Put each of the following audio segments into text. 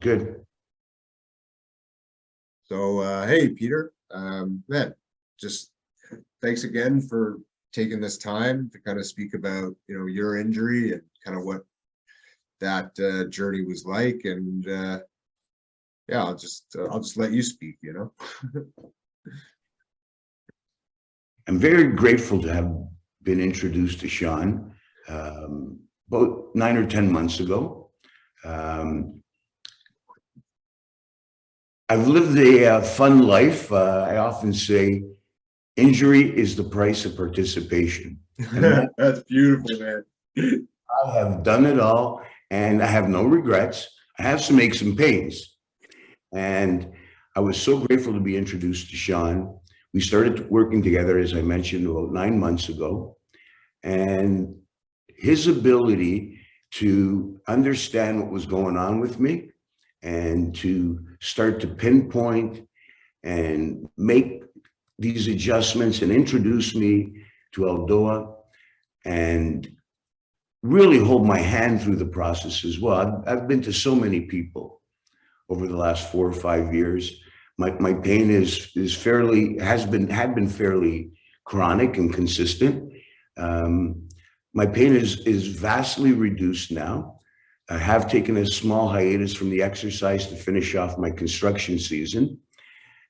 Good. So, hey, Peter, man, just thanks again for taking this time to kind of speak about, your injury and kind of what that journey was like. And yeah, I'll just let you speak, I'm very grateful to have been introduced to Sean about 9 or 10 months ago. I've lived a fun life. I often say injury is the price of participation. That's beautiful, man. I have done it all and I have no regrets. I have some aches and pains. And I was so grateful to be introduced to Sean. We started working together, as I mentioned, about 9 months ago. And his ability to understand what was going on with me and to start to pinpoint and make these adjustments and introduce me to Eldoa and really hold my hand through the process as well. I've been to so many people over the last 4 or 5 years. My pain had been fairly chronic and consistent. My pain is vastly reduced now. I have taken a small hiatus from the exercise to finish off my construction season.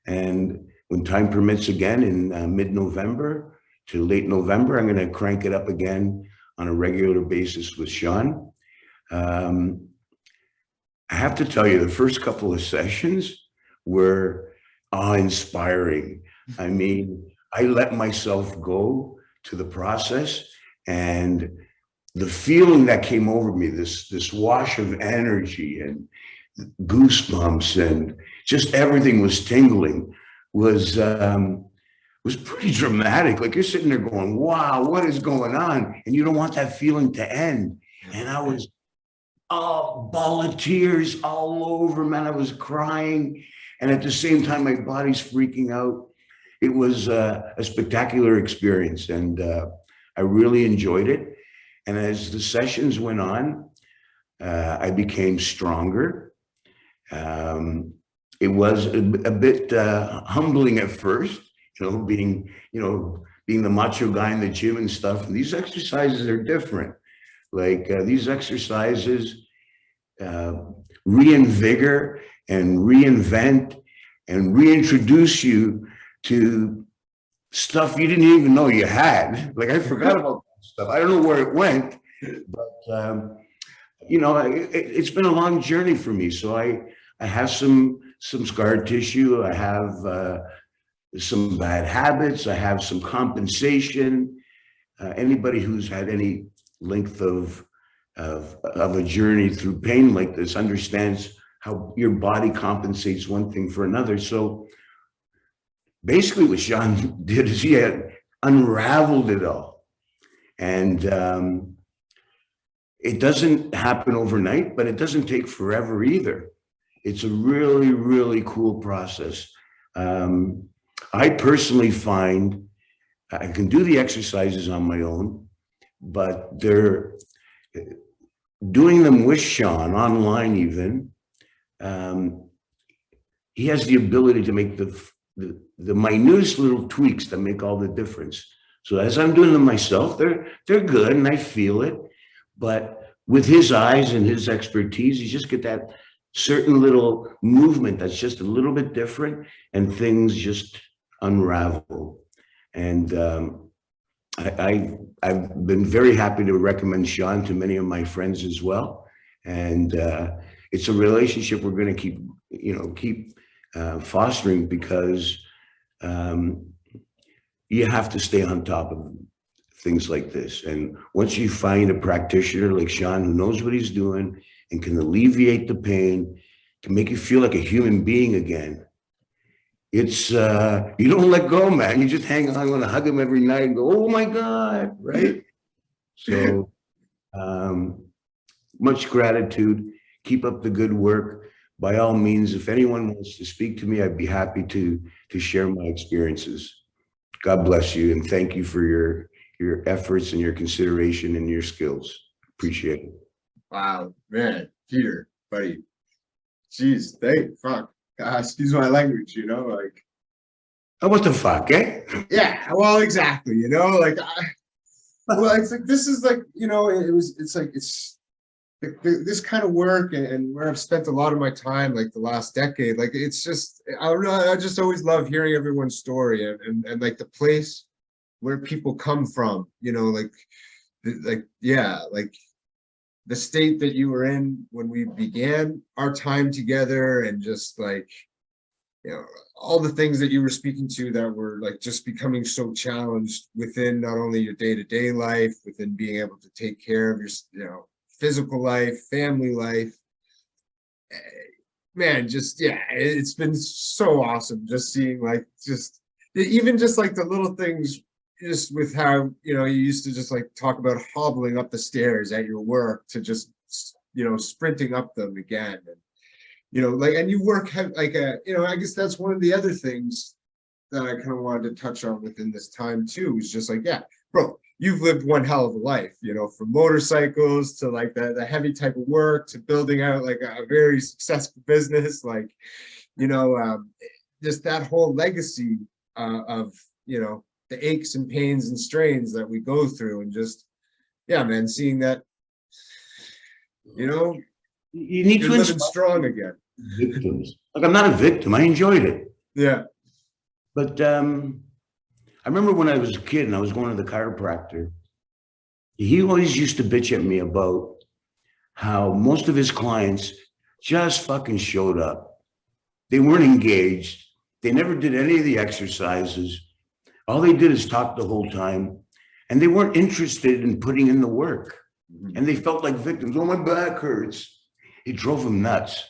And when time permits again in mid-November to late November, I'm going to crank it up again on a regular basis with Sean. I have to tell you, the first couple of sessions were awe-inspiring. I mean, I let myself go to the process, and the feeling that came over me, this wash of energy and goosebumps and just everything was tingling, was pretty dramatic. Like, you're sitting there going, wow, what is going on? And you don't want that feeling to end. And I was ball of tears all over, man. I was crying. And at the same time, my body's freaking out. It was a spectacular experience, and I really enjoyed it. And as the sessions went on, I became stronger. It was a bit humbling at first, being the macho guy in the gym and stuff. And these exercises are different. Like these exercises reinvigor and reinvent and reintroduce you to stuff you didn't even know you had. Like, I forgot about that stuff. I don't know where it went, but it's been a long journey for me. So I have some scar tissue. I have some bad habits. I have some compensation. Anybody who's had any length of a journey through pain like this understands how your body compensates one thing for another. So basically what Sean did is he had unraveled it all. And it doesn't happen overnight, but it doesn't take forever either. It's a really, really cool process. I personally find I can do the exercises on my own, but they're doing them with Sean online even. He has the ability to make the minutest little tweaks that make all the difference. So as I'm doing them myself, they're good and I feel it. But with his eyes and his expertise, you just get that certain little movement that's just a little bit different, and things just unravel. And I've been very happy to recommend Sean to many of my friends as well. And it's a relationship we're going to keep fostering, because you have to stay on top of things like this. And once you find a practitioner like Sean who knows what he's doing and can alleviate the pain, can make you feel like a human being again, it's you don't let go, man. You just hang on, want to hug him every night and go, oh my God, right? So much gratitude. Keep up the good work. By all means, if anyone wants to speak to me, I'd be happy to share my experiences. God bless you, and thank you for your efforts and your consideration and your skills. Appreciate it. Wow, man, Peter, buddy, Geez, fuck. Excuse my language, like, Oh, what the fuck, eh? yeah, well, exactly, like, well, it's like, this is like, it's like, this kind of work and where I've spent a lot of my time, like the last decade, like, it's just, I just always love hearing everyone's story and like the place where people come from, like, yeah, like the state that you were in when we began our time together, and just like, all the things that you were speaking to that were like just becoming so challenged within not only your day-to-day life, within being able to take care of your, physical life, family life. Man, just, yeah, it's been so awesome just seeing, like, just even just like the little things, just with how, you used to just like talk about hobbling up the stairs at your work to just, sprinting up them again. And, like, and you work like I guess that's one of the other things that I kind of wanted to touch on within this time too, is just like, yeah, bro, you've lived one hell of a life, from motorcycles to like the heavy type of work to building out like a very successful business, like, just that whole legacy of, the aches and pains and strains that we go through, and just, yeah, man, seeing that, You need you're to living inspire strong again. victims. Like, I'm not a victim. I enjoyed it. Yeah. But I remember when I was a kid and I was going to the chiropractor, he always used to bitch at me about how most of his clients just fucking showed up. They weren't engaged. They never did any of the exercises. All they did is talk the whole time, and they weren't interested in putting in the work. And they felt like victims. Oh, my back hurts. It drove them nuts.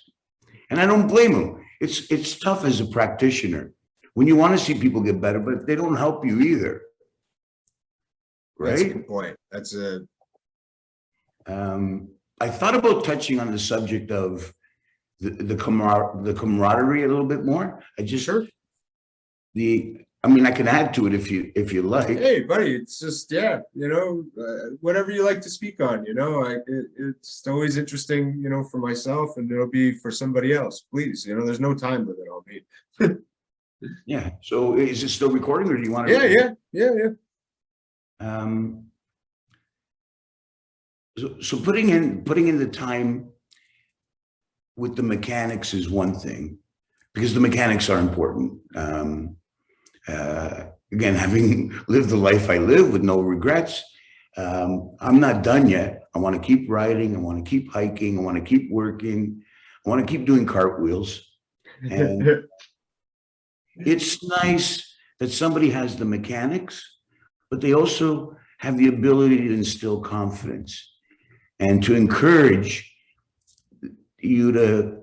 And I don't blame them. It's tough as a practitioner when you want to see people get better, but they don't help you either. That's a Right? good point. That's a I thought about touching on the subject of the camaraderie a little bit more. I just Sure. I mean, I can add to it if you like. Hey, buddy, it's just, yeah, whatever you like to speak on, it's always interesting, for myself, and it'll be for somebody else. Please, there's no time limit on me. Yeah. So is it still recording, or do you want to? Yeah. So putting in the time with the mechanics is one thing, because the mechanics are important. Again, having lived the life I live with no regrets, I'm not done yet. I want to keep riding. I want to keep hiking. I want to keep working. I want to keep doing cartwheels. And it's nice that somebody has the mechanics, but they also have the ability to instill confidence and to encourage you to,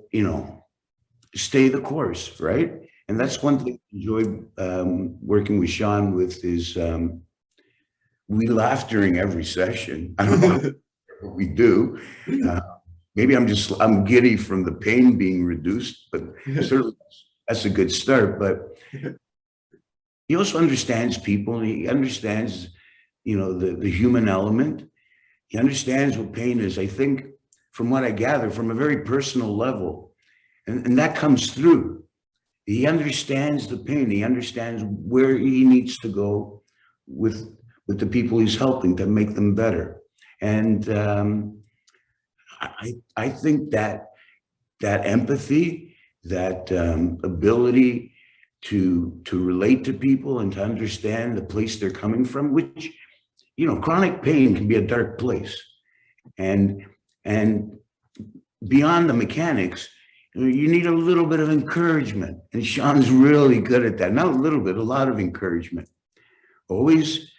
stay the course, right? And that's one thing I enjoyed working with Sean with is we laugh during every session. I don't know what we do. Maybe I'm giddy from the pain being reduced, but certainly that's a good start. But he also understands people. He understands, the human element. He understands what pain is. I think, from what I gather, from a very personal level, and that comes through. He understands the pain. He understands where he needs to go with the people he's helping to make them better. And I think that empathy, that ability to relate to people and to understand the place they're coming from, which, chronic pain can be a dark place. And beyond the mechanics, you need a little bit of encouragement. And Sean's really good at that. Not a little bit, a lot of encouragement. Always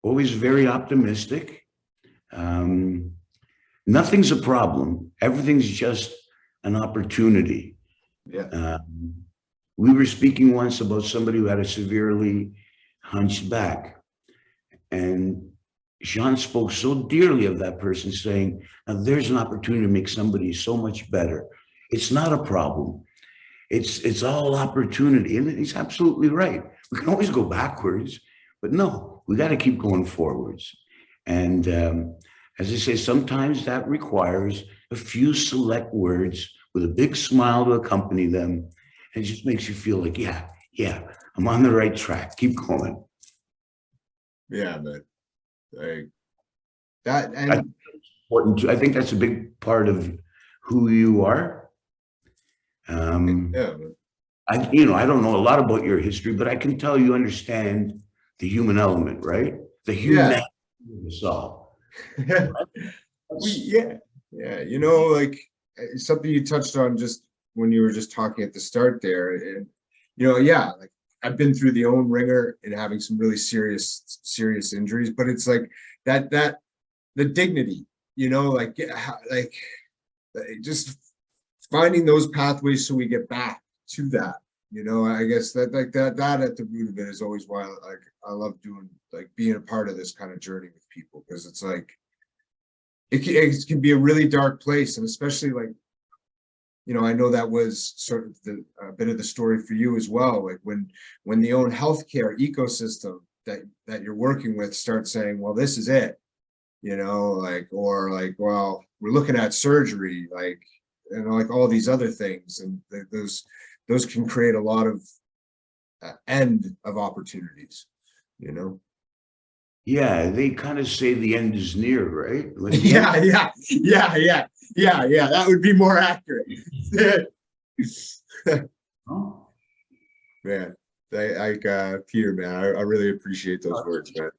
very optimistic. Nothing's a problem. Everything's just an opportunity. Yeah. We were speaking once about somebody who had a severely hunched back. And Sean spoke so dearly of that person, saying, now there's an opportunity to make somebody so much better. It's not a problem. It's all opportunity. And he's absolutely right. We can always go backwards, but no, we got to keep going forwards. And as I say, sometimes that requires a few select words with a big smile to accompany them. And it just makes you feel like, yeah, I'm on the right track. Keep going. Yeah, but like that, That's and important too. I think that's a big part of who you are. Um, yeah, I don't know a lot about your history, but I can tell you understand the human element, right? The yeah. humanity of us all. We, That's- yeah, like something you touched on just when you were just talking at the start there, and yeah, like I've been through the own ringer and having some really serious injuries, but it's like that the dignity, like like just finding those pathways so we get back to that. I guess that like that at the root of it is always why like I love doing like being a part of this kind of journey with people, because it's like it can be a really dark place, and especially like I know that was sort of the a bit of the story for you as well, like when the own healthcare ecosystem that you're working with starts saying, well, this is it, like, or like, well, we're looking at surgery, like, like all these other things, and those can create a lot of end of opportunities, you know. Yeah, they kind of say the end is near, right? Like the end. Yeah, that would be more accurate. Oh, Man, Peter, man, I really appreciate those words, man.